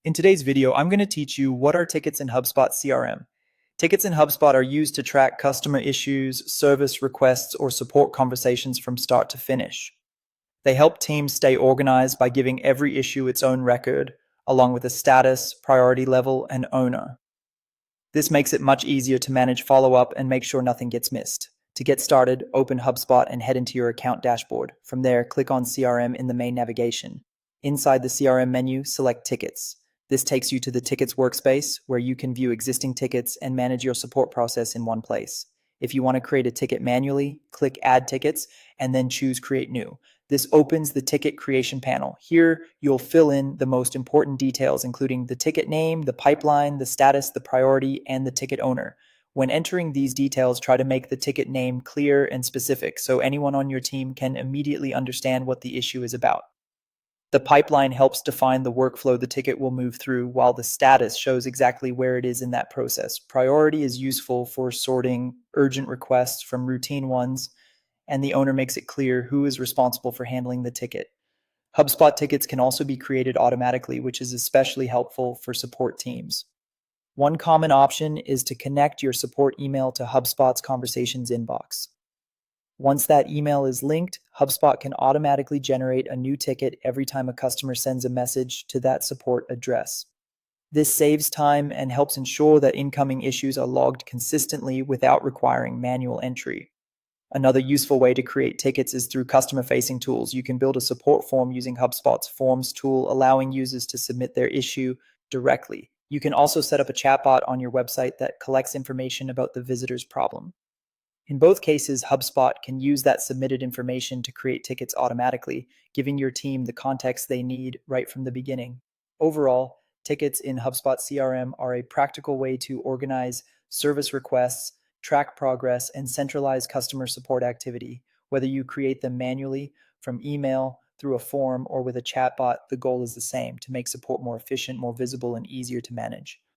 In today's video, I'm going to teach you what are tickets in HubSpot CRM. Tickets in HubSpot are used to track customer issues, service requests, or support conversations from start to finish. They help teams stay organized by giving every issue its own record, along with a status, priority level, and owner. This makes it much easier to manage follow-up and make sure nothing gets missed. To get started, open HubSpot and head into your account dashboard. From there, click on CRM in the main navigation. Inside the CRM menu, select Tickets. This takes you to the Tickets workspace, where you can view existing tickets and manage your support process in one place. If you want to create a ticket manually, click Add Tickets and then choose Create New. This opens the ticket creation panel. Here, you'll fill in the most important details, including the ticket name, the pipeline, the status, the priority, and the ticket owner. When entering these details, try to make the ticket name clear and specific so anyone on your team can immediately understand what the issue is about. The pipeline helps define the workflow the ticket will move through, while the status shows exactly where it is in that process. Priority is useful for sorting urgent requests from routine ones, and the owner makes it clear who is responsible for handling the ticket. HubSpot tickets can also be created automatically, which is especially helpful for support teams. One common option is to connect your support email to HubSpot's conversations inbox. Once that email is linked, HubSpot can automatically generate a new ticket every time a customer sends a message to that support address. This saves time and helps ensure that incoming issues are logged consistently without requiring manual entry. Another useful way to create tickets is through customer-facing tools. You can build a support form using HubSpot's Forms tool, allowing users to submit their issue directly. You can also set up a chatbot on your website that collects information about the visitor's problem. In both cases, HubSpot can use that submitted information to create tickets automatically, giving your team the context they need right from the beginning. Overall, tickets in HubSpot CRM are a practical way to organize service requests, track progress, and centralize customer support activity. Whether you create them manually, from email, through a form, or with a chatbot, the goal is the same: to make support more efficient, more visible, and easier to manage.